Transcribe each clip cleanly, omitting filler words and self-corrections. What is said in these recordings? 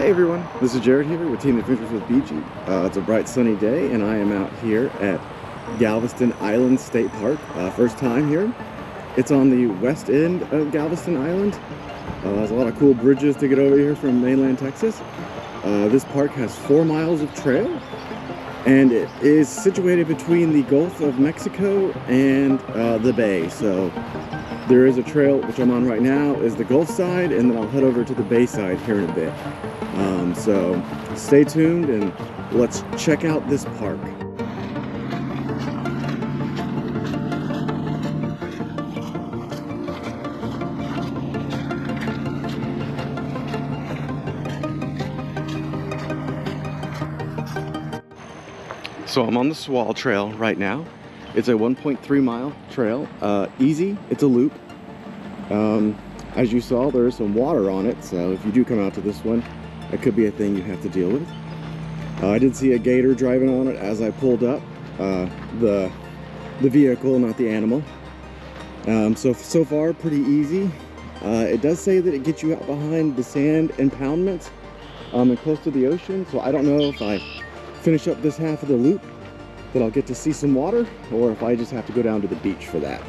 Hey everyone, this is Jared here with Teen Adventures with BG. It's a bright sunny day and I am out here at Galveston Island State Park. First time here. It's on the west end of Galveston Island. There's a lot of cool bridges to get over here from mainland Texas. This park has 4 miles of trail and it is situated between the Gulf of Mexico and the bay. So there is a trail, which I'm on right now, is the Gulf side, and then I'll head over to the bay side here in a bit. So stay tuned and let's check out this park. So I'm on the Swall Trail right now. It's a 1.3 mile trail, easy, it's a loop. As you saw, there is some water on it, so if you do come out to this one, that could be a thing you have to deal with. I did see a gator driving on it as I pulled up, the vehicle, not the animal. So far, pretty easy. It does say that it gets you out behind the sand impoundments and close to the ocean, so I don't know if I finish up this half of the loop that I'll get to see some water, or if I just have to go down to the beach for that.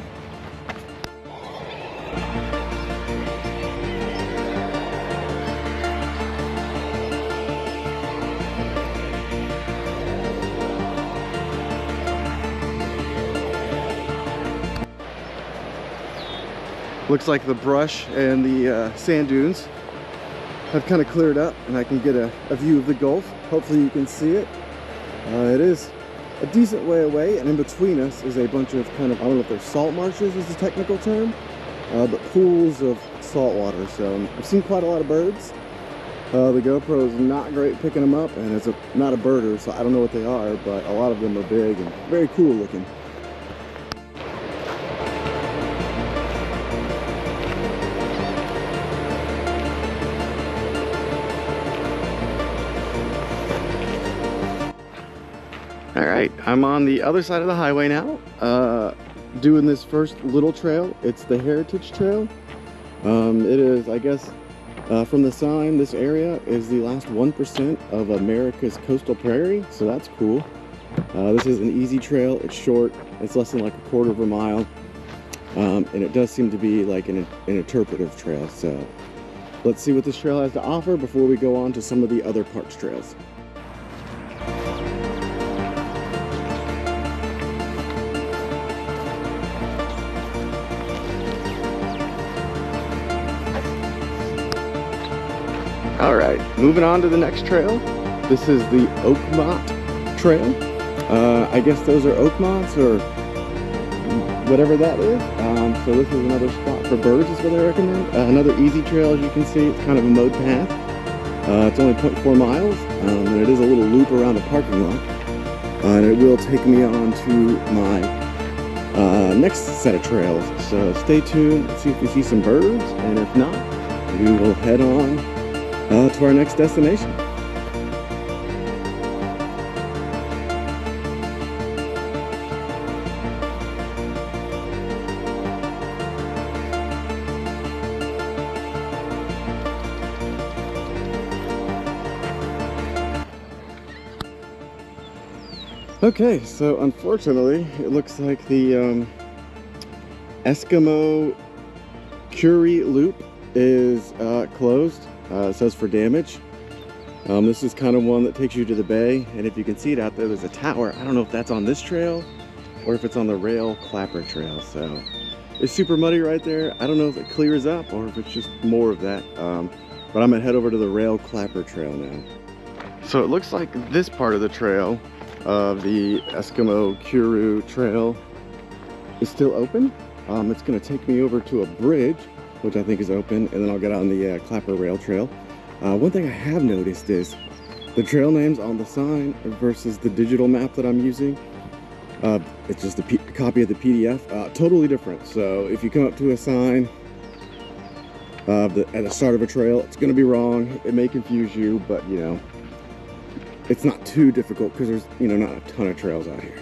Looks like the brush and the sand dunes have kind of cleared up and I can get a view of the Gulf. Hopefully you can see it. It is a decent way away, and in between us is a bunch of kind of, I don't know if they're salt marshes is the technical term, but pools of salt water. So I've seen quite a lot of birds. The GoPro is not great picking them up, and it's not a birder, so I don't know what they are, but a lot of them are big and very cool looking. All right, I'm on the other side of the highway now, doing this first little trail. It's the Heritage Trail. It is, I guess, from the sign, this area is the last 1% of America's coastal prairie, so that's cool. This is an easy trail. It's short. It's less than like a quarter of a mile, and it does seem to be like an interpretive trail. So let's see what this trail has to offer before we go on to some of the other park's trails. All right, moving on to the next trail. This is the Oakmont Trail. I guess those are Oakmonts or whatever that is. So this is another spot for birds is what I recommend. Another easy trail, as you can see. It's kind of a mode path. It's only 0.4 miles, and it is a little loop around the parking lot. And it will take me on to my next set of trails. So stay tuned, see if we see some birds, and if not, we will head on to our next destination. Okay, so unfortunately, it looks like the Eskimo Cury Loop is closed. It says for damage. This is kind of one that takes you to the bay, and if you can see it out there, there's a tower. I don't know if that's on this trail or if it's on the Rail Clapper Trail. So it's super muddy right there. I don't know if it clears up or if it's just more of that. But I'm gonna head over to the Rail Clapper Trail now. So it looks like this part of the trail of the Eskimo Cury Trail is still open. It's gonna take me over to a bridge, which I think is open, and then I'll get on the Clapper Rail Trail. One thing I have noticed is the trail names on the sign versus the digital map that I'm using. It's just a copy of the PDF, totally different. So if you come up to a sign at the start of a trail, it's gonna be wrong. It may confuse you, but you know, it's not too difficult because there's, you know, not a ton of trails out here.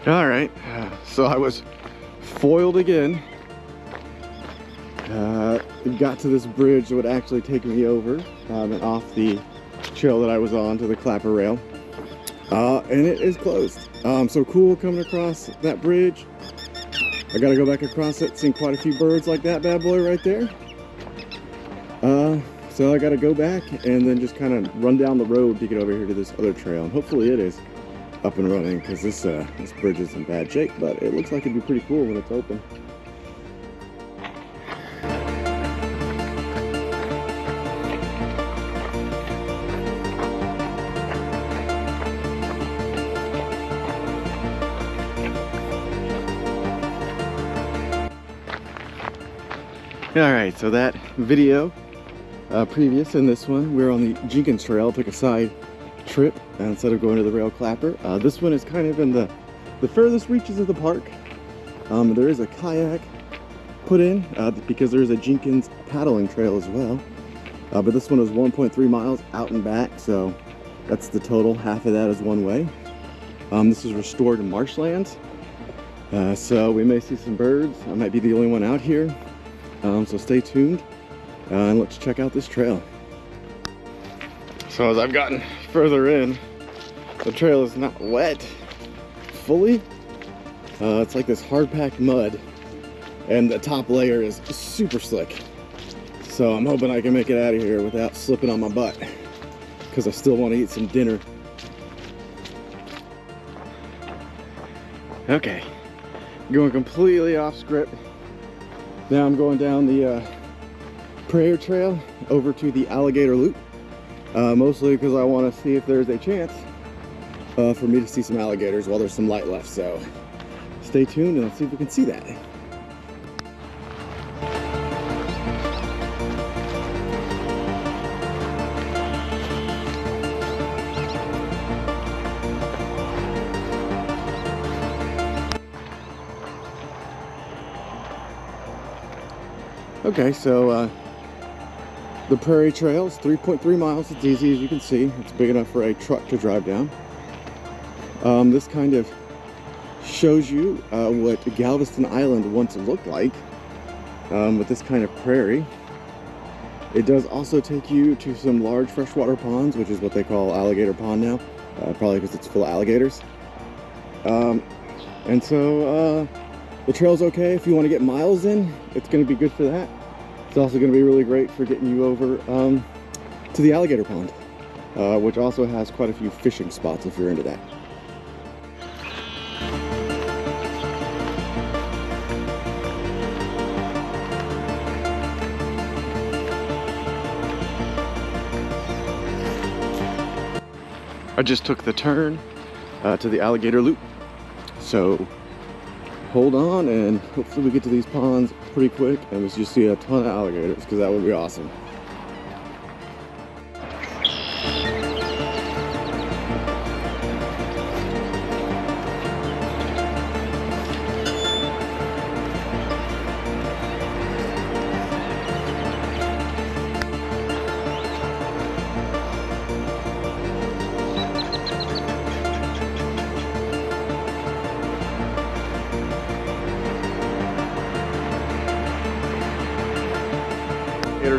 All right, so I was foiled again. Got to this bridge that would actually take me over and off the trail that I was on to the Clapper Rail. And it is closed. So cool coming across that bridge. I gotta go back across it, seen quite a few birds like that bad boy right there. So I gotta go back and then just kind of run down the road to get over here to this other trail. And hopefully it is up and running, because this bridge is in bad shape, but it looks like it'd be pretty cool when it's open. Alright, so that video previous in this one, we're on the Jenkins Trail, took a side trip instead of going to the rail Clapper. This one is kind of in the furthest reaches of the park. There is a kayak put in because there is a Jenkins paddling trail as well. But this one is 1.3 miles out and back, so that's the total. Half of that is one way. This is restored marshlands, so we may see some birds. I might be the only one out here. So stay tuned and let's check out this trail. So as I've gotten further in, the trail is not wet fully. It's like this hard-packed mud, and the top layer is super slick. So I'm hoping I can make it out of here without slipping on my butt, because I still want to eat some dinner. Okay, going completely off script. Now I'm going down the Prairie Trail over to the Alligator Loop, mostly because I want to see if there's a chance for me to see some alligators while there's some light left. So stay tuned and let's see if we can see that. Okay, so the Prairie Trails, 3.3 miles. It's easy, as you can see. It's big enough for a truck to drive down. This kind of shows you what Galveston Island once looked like with this kind of prairie. It does also take you to some large freshwater ponds, which is what they call Alligator Pond now, probably because it's full of alligators. And so the trail's okay if you want to get miles in. It's going to be good for that. It's also going to be really great for getting you over to the alligator pond, which also has quite a few fishing spots if you're into that. I just took the turn to the Alligator Loop, so hold on and hopefully we get to these ponds pretty quick and we just see a ton of alligators, because that would be awesome.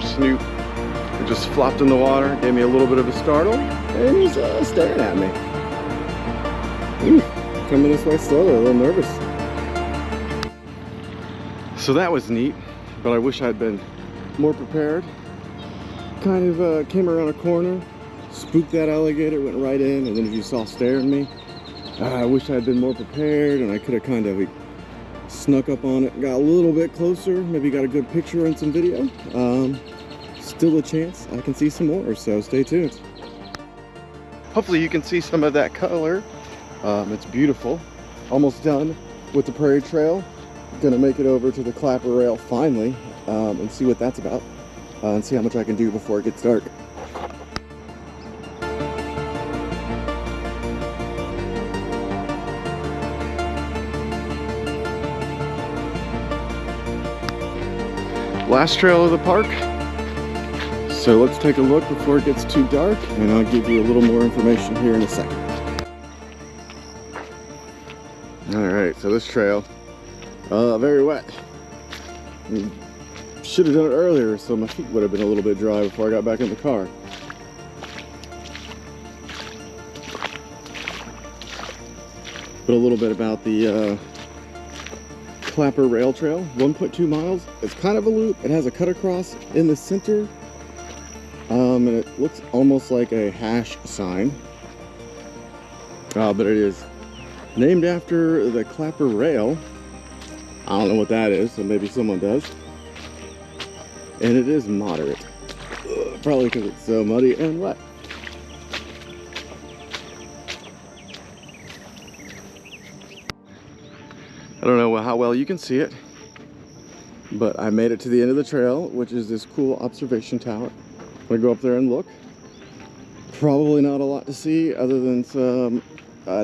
Snoop just flopped in the water, gave me a little bit of a startle, and he's staring at me. Coming this way slowly, a little nervous. So that was neat, but I wish I'd been more prepared. Kind of came around a corner, spooked that alligator, went right in, and then as you saw staring me, I wish I'd been more prepared, and I could have kind of snuck up on it, got a little bit closer, maybe got a good picture and some video. Still a chance I can see some more, so stay tuned. Hopefully you can see some of that color. It's beautiful. Almost done with the Prairie Trail. Gonna make it over to the Clapper Rail finally and see what that's about and see how much I can do before it gets dark. Last trail of the park. So let's take a look before it gets too dark, and I'll give you a little more information here in a second. All right, so this trail, very wet. Should have done it earlier so my feet would have been a little bit dry before I got back in the car. But a little bit about the Clapper Rail Trail, 1.2 miles. It's kind of a loop. It has a cut across in the center, and it looks almost like a hash sign. But it is named after the Clapper Rail. I don't know what that is, so maybe someone does. And it is moderate. Probably because it's so muddy and wet. I don't know how well you can see it, but I made it to the end of the trail, which is this cool observation tower. I'm gonna go up there and look. Probably not a lot to see other than some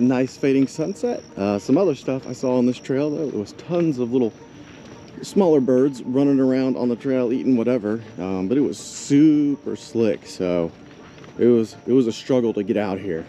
nice fading sunset. Some other stuff I saw on this trail, though, there was tons of little smaller birds running around on the trail eating whatever, but it was super slick, so it was a struggle to get out here.